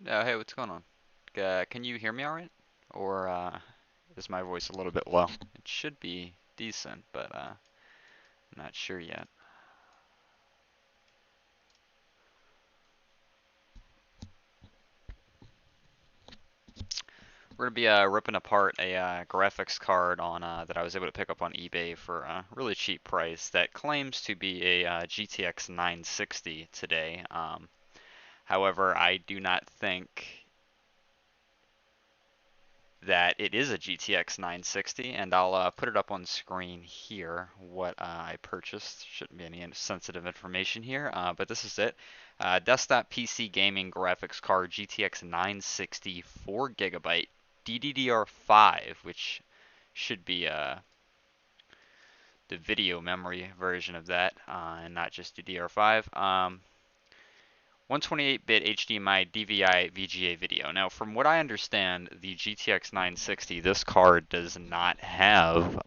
Hey, what's going on? Can you hear me all right? Or is my voice a little bit low? It should be decent, but I'm not sure yet. We're gonna be ripping apart a graphics card on that I was able to pick up on eBay for a really cheap price that claims to be a GTX 960 today. However, I do not think that it is a GTX 960, and I'll put it up on screen here. What I purchased shouldn't be any sensitive information here, but this is it. Desktop PC gaming graphics card GTX 960 4 GB DDR5, which should be the video memory version of that, and not just DDR5. 128-bit HDMI DVI VGA video. Now, from what I understand, the GTX 960, this card does not have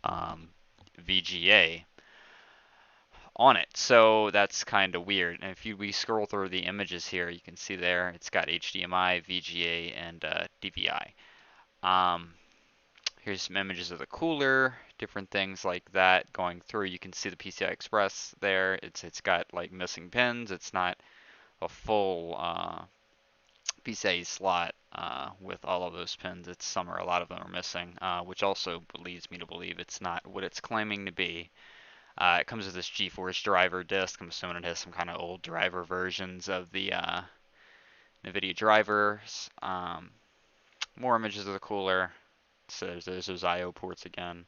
VGA on it, so that's kind of weird. And if we scroll through the images here, you can see there it's got HDMI, VGA, and DVI. Um, Here's some images of the cooler, different things like that going through. You can see the PCI Express there. It's got like missing pins. It's not a full PCIe slot with all of those pins. It's some or a lot of them are missing, which also leads me to believe it's not what it's claiming to be. It comes with this GeForce driver disk. I'm assuming it has some kind of old driver versions of the NVIDIA drivers. More images of the cooler. So there's those I/O ports again.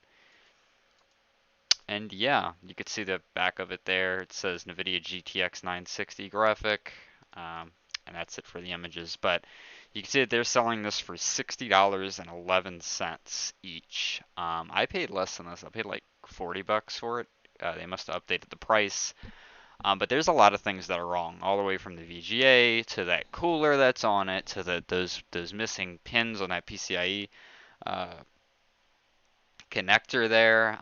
And yeah, you could see the back of it there. It says NVIDIA GTX 960 graphic. And that's it for the images. But you can see that they're selling this for $60.11 each. I paid less than this. I paid like 40 bucks for it. They must have updated the price. But there's a lot of things that are wrong, all the way from the VGA to that cooler that's on it to those missing pins on that PCIe uh, connector there.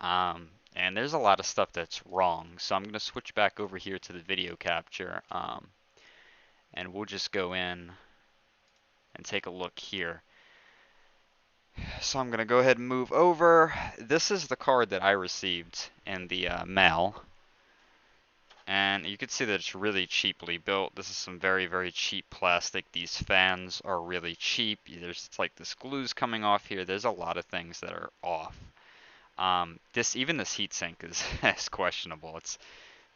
And there's a lot of stuff that's wrong. So I'm going to switch back over here to the video capture. And we'll just go in and take a look here. So I'm going to go ahead and move over. This is the card that I received in the mail. And you can see that it's really cheaply built. This is some very, very cheap plastic. These fans are really cheap. It's like this glue's coming off here. There's a lot of things that are off. Even this heatsink is questionable. It's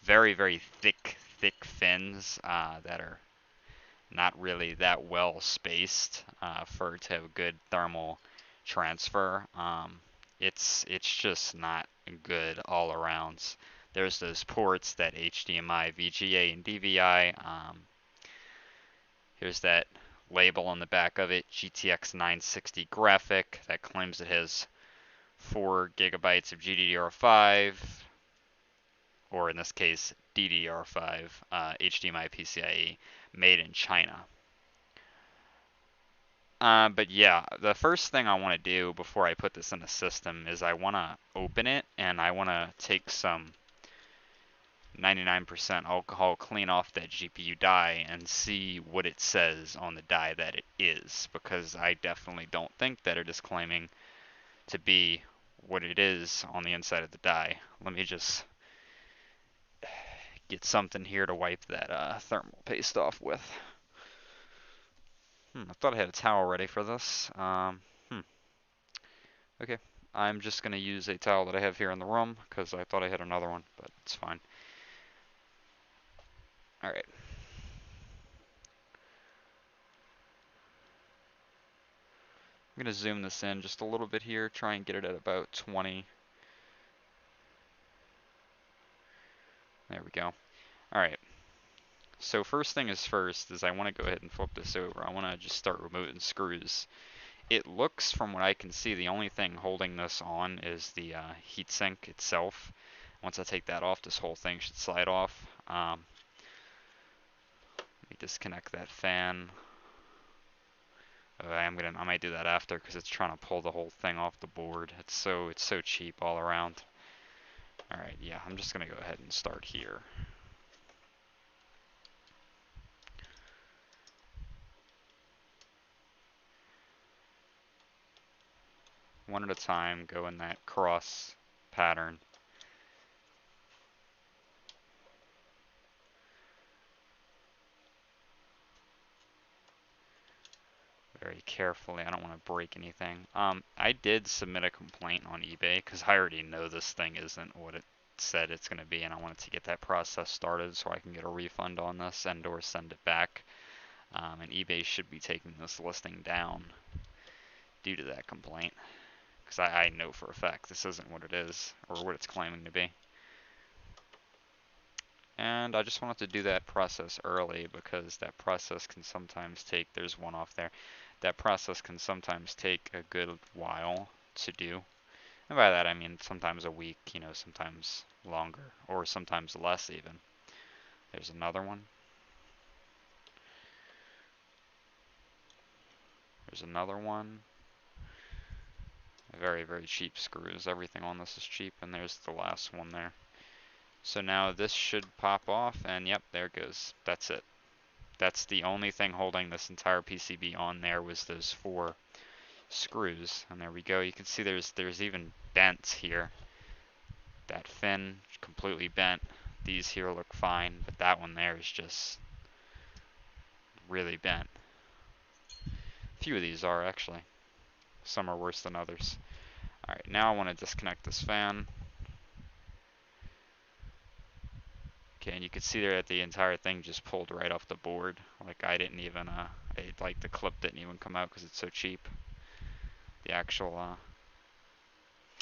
very, very thick fins that are not really that well spaced for it to have good thermal transfer. It's just not good all around. There's those ports, that HDMI, VGA, and DVI. Here's that label on the back of it, GTX 960 graphic, that claims it has 4 GB of GDDR5, or in this case, DDR5 HDMI PCIe, made in China. But yeah, the first thing I want to do before I put this in the system is I want to open it, and I want to take some 99% alcohol, clean off that GPU die, and see what it says on the die that it is, because I definitely don't think that it is claiming to be what it is on the inside of the die. Let me just get something here to wipe that thermal paste off with. I thought I had a towel ready for this. Okay, I'm just going to use a towel that I have here in the room because I thought I had another one, but it's fine. Alright. I'm going to zoom this in just a little bit here, try and get it at about 20. There we go. Alright. So first thing is first is I want to go ahead and flip this over. I want to just start removing screws. It looks, from what I can see, the only thing holding this on is the heatsink itself. Once I take that off, this whole thing should slide off. Let me disconnect that fan. I might do that after because it's trying to pull the whole thing off the board. It's so cheap all around. All right, yeah, I'm just gonna go ahead and start here. one at a time, go in that cross pattern. Very carefully. I don't want to break anything. I did submit a complaint on eBay because I already know this thing isn't what it said it's going to be, and I wanted to get that process started so I can get a refund on this and or send it back. And eBay should be taking this listing down due to that complaint because I know for a fact this isn't what it is or what it's claiming to be. And I just wanted to do that process early because that process can sometimes take, there's one off there, that process can sometimes take a good while to do. And by that I mean sometimes a week, you know, sometimes longer, or sometimes less even. There's another one. There's another one. Very, very cheap screws. Everything on this is cheap, and there's the last one there. So now this should pop off, and yep, there it goes. That's it. That's the only thing holding this entire PCB on there was those 4 screws. And there we go. You can see there's even bents here. That fin completely bent. These here look fine, but that one there is just really bent. A few of these are actually. Some are worse than others. Alright, now I want to disconnect this fan. Okay, and you can see there that the entire thing just pulled right off the board. Like I didn't even, like the clip didn't even come out because it's so cheap. The actual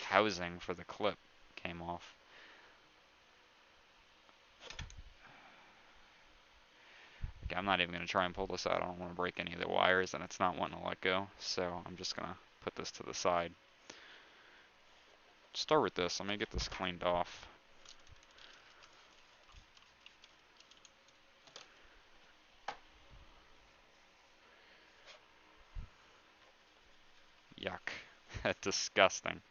housing for the clip came off. Okay, I'm not even going to try and pull this out. I don't want to break any of the wires, and it's not wanting to let go. So I'm just going to put this to the side. Start with this. Let me get this cleaned off. Yuck. That's disgusting.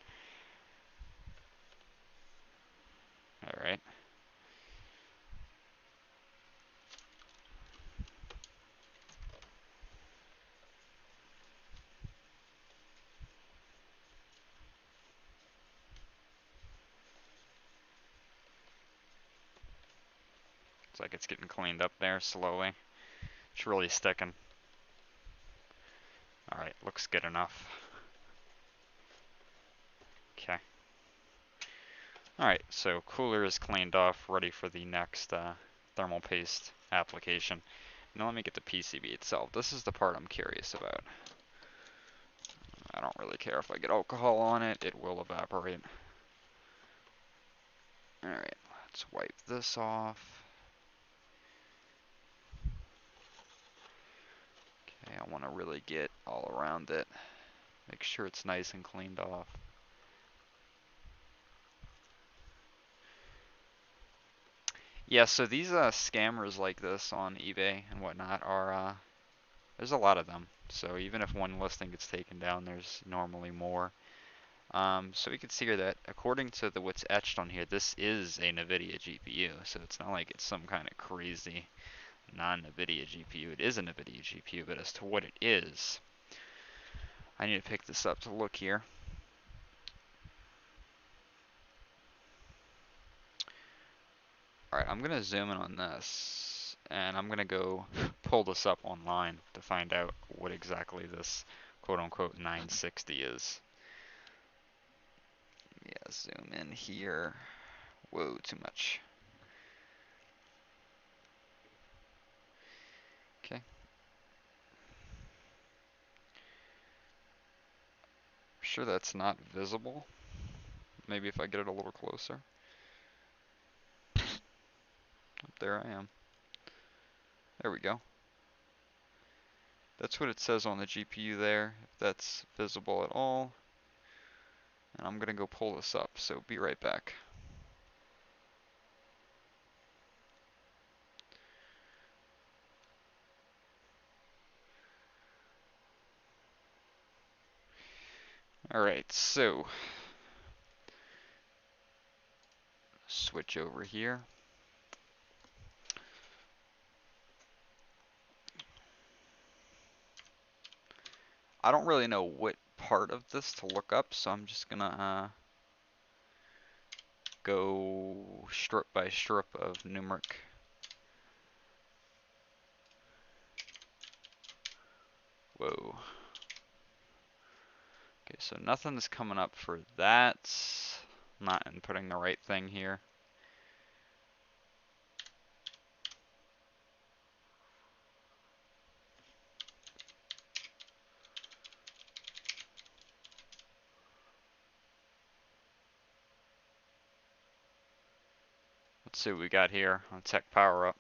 Alright. Looks like it's getting cleaned up there slowly. It's really sticking. Alright, looks good enough. Okay. Alright, so cooler is cleaned off, ready for the next thermal paste application. Now let me get the PCB itself. This is the part I'm curious about. I don't really care if I get alcohol on it, it will evaporate. Alright, let's wipe this off. Okay, I want to really get all around it. Make sure it's nice and cleaned off. Yeah, so these scammers like this on eBay and whatnot are, there's a lot of them. So even if one listing gets taken down, there's normally more. So we can see here that according to what's etched on here, this is a NVIDIA GPU. So it's not like it's some kind of crazy non-NVIDIA GPU. It is a NVIDIA GPU, but as to what it is, I need to pick this up to look here. Alright, I'm going to zoom in on this, and I'm going to go pull this up online to find out what exactly this quote-unquote 960 is. Yeah, zoom in here. Whoa, too much. Okay. Sure that's not visible. Maybe if I get it a little closer. There I am. There we go. That's what it says on the GPU there, if that's visible at all. And I'm gonna go pull this up, so be right back. Alright, so switch over here. I don't really know what part of this to look up, so I'm just gonna go strip by strip of numeric. Whoa. Okay, so nothing's coming up for that. Not inputting the right thing here. Let's see what we got here on tech power up.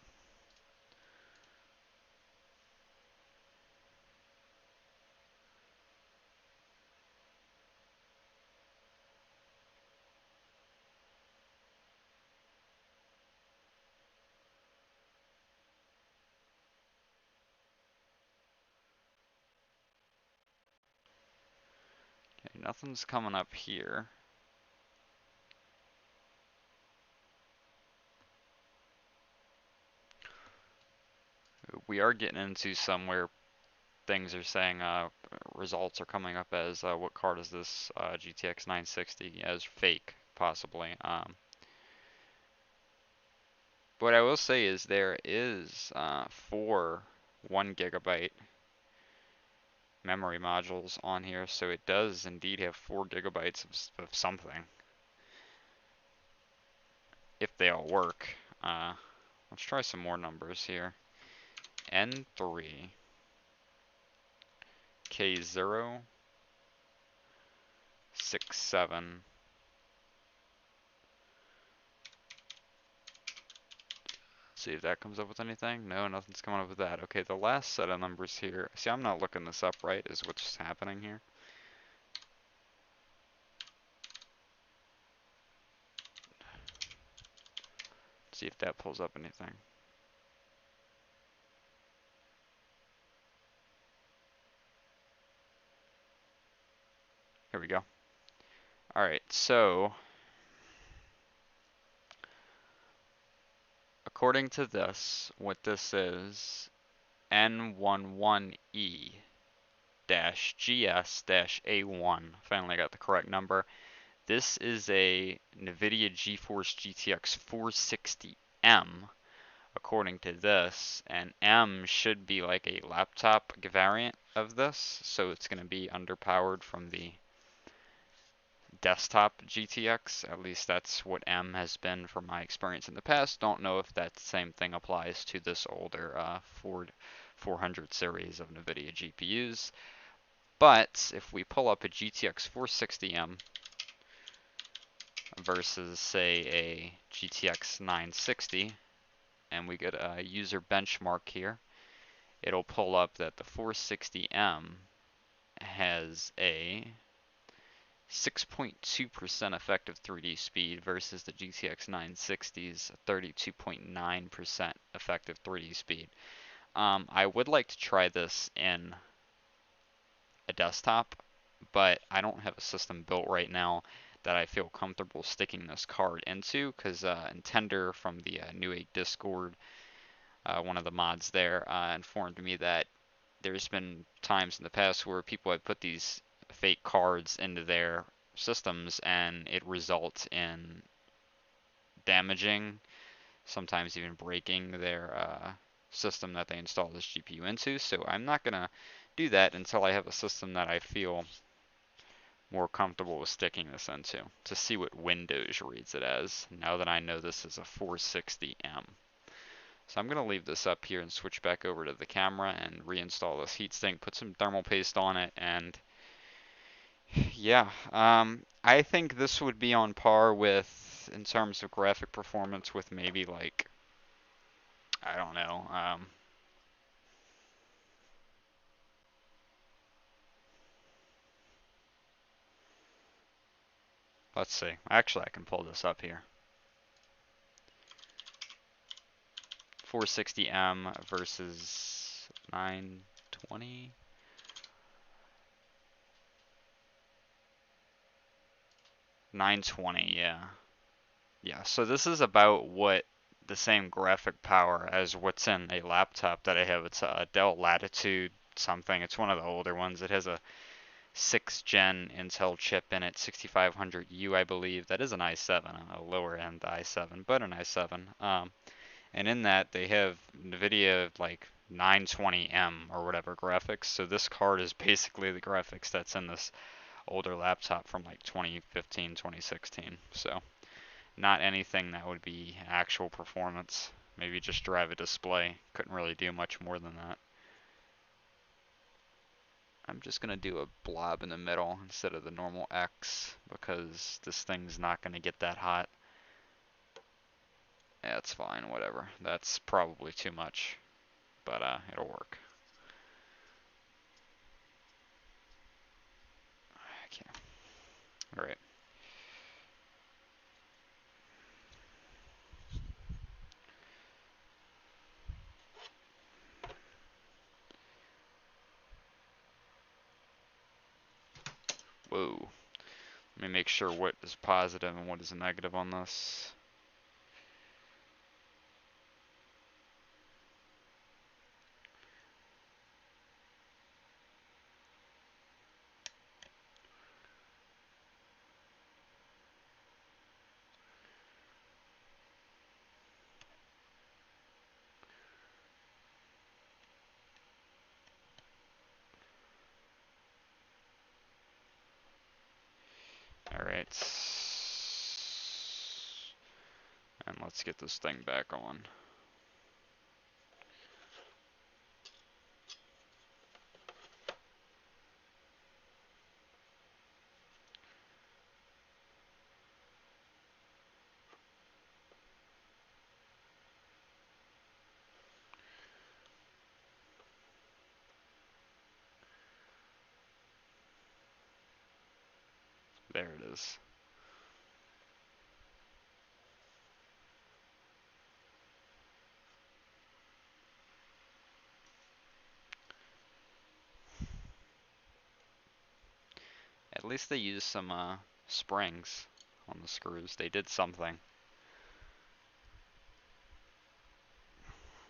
Okay, nothing's coming up here. We are getting into somewhere things are saying results are coming up as what card is this GTX 960 as fake, possibly. What I will say is there is 4 1 GB memory modules on here, so it does indeed have 4 GB of something, if they all work. Let's try some more numbers here. N3, K0, 67. See if that comes up with anything. No, nothing's coming up with that. Okay, the last set of numbers here. See, I'm not looking this up right, is what's happening here. See if that pulls up anything. Here we go. Alright, so according to this, what this is, N11E-GS-A1. Finally got the correct number. This is a NVIDIA GeForce GTX 460M, according to this, and M should be like a laptop variant of this, so it's going to be underpowered from the desktop GTX. At least that's what M has been from my experience in the past. Don't know if that same thing applies to this older 400 series of NVIDIA GPUs. But if we pull up a GTX 460M versus, say, a GTX 960, and we get a user benchmark here, it'll pull up that the 460M has a 6.2% effective 3D speed versus the GTX 960's 32.9% effective 3D speed. I would like to try this in a desktop, but I don't have a system built right now that I feel comfortable sticking this card into, because Intender from the New 8 Discord, one of the mods there, informed me that there's been times in the past where people have put these fake cards into their systems and it results in damaging, sometimes even breaking their system that they install this GPU into. So I'm not going to do that until I have a system that I feel more comfortable with sticking this into, to see what Windows reads it as, now that I know this is a 460M. So I'm going to leave this up here and switch back over to the camera and reinstall this heatsink, put some thermal paste on it, and yeah, I think this would be on par with, in terms of graphic performance, with maybe like, I don't know, let's see. Actually, I can pull this up here. 460M versus 920. 920, yeah. Yeah, so this is about what the same graphic power as what's in a laptop that I have. It's a Dell Latitude something. It's one of the older ones. It has a 6th gen Intel chip in it, 6500U, I believe. That is an i7, a lower end i7, but an i7. And in that they have NVIDIA like 920M or whatever graphics. So this card is basically the graphics that's in this older laptop from like 2015, 2016. So not anything that would be actual performance. Maybe just drive a display. Couldn't really do much more than that. I'm just going to do a blob in the middle instead of the normal X because this thing's not going to get that hot. Yeah, it's fine, whatever. That's probably too much, but it'll work. Okay. All right. Whoa. Let me make sure what is positive and what is negative on this. All right. And let's get this thing back on. There it is. At least they used some springs on the screws. They did something.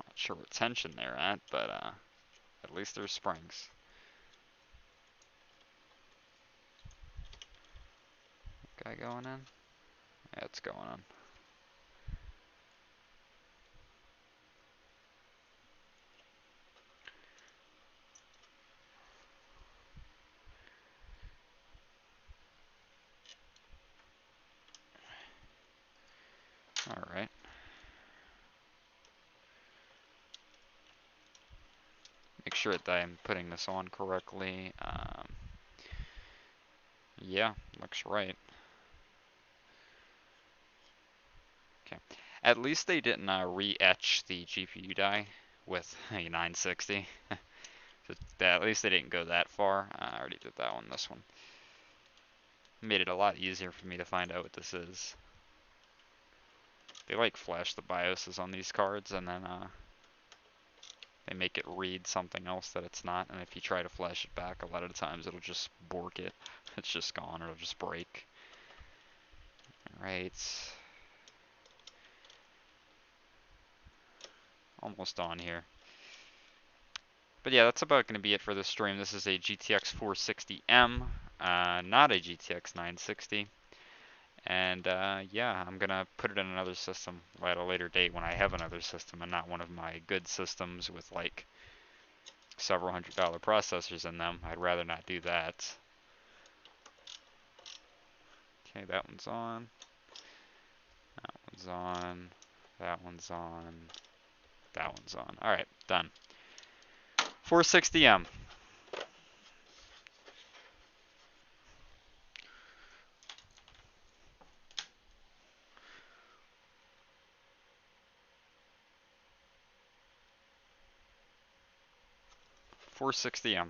Not sure what tension they're at, but at least there's springs. Guy going in? Yeah, it's going on. All right. Make sure that I'm putting this on correctly. Yeah, looks right. Okay. At least they didn't re-etch the GPU die with a 960. At least they didn't go that far. I already did that one. This one made it a lot easier for me to find out what this is. They like flash the BIOSes on these cards and then they make it read something else that it's not. And if you try to flash it back, a lot of the times it'll just bork it. It's just gone. It'll just break. All right. Almost on here. But yeah, that's about going to be it for this stream. This is a GTX 460M, not a GTX 960. And yeah, I'm going to put it in another system at a later date when I have another system and not one of my good systems with like several $100 processors in them. I'd rather not do that. Okay, that one's on. That one's on. That one's on. That one's on. All right, done. 460M. $460M.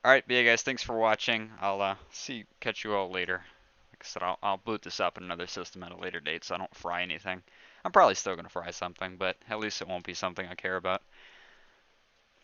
Alright, but yeah guys, thanks for watching. I'll catch you all later. Like I said, I'll boot this up in another system at a later date so I don't fry anything. I'm probably still going to fry something, but at least it won't be something I care about.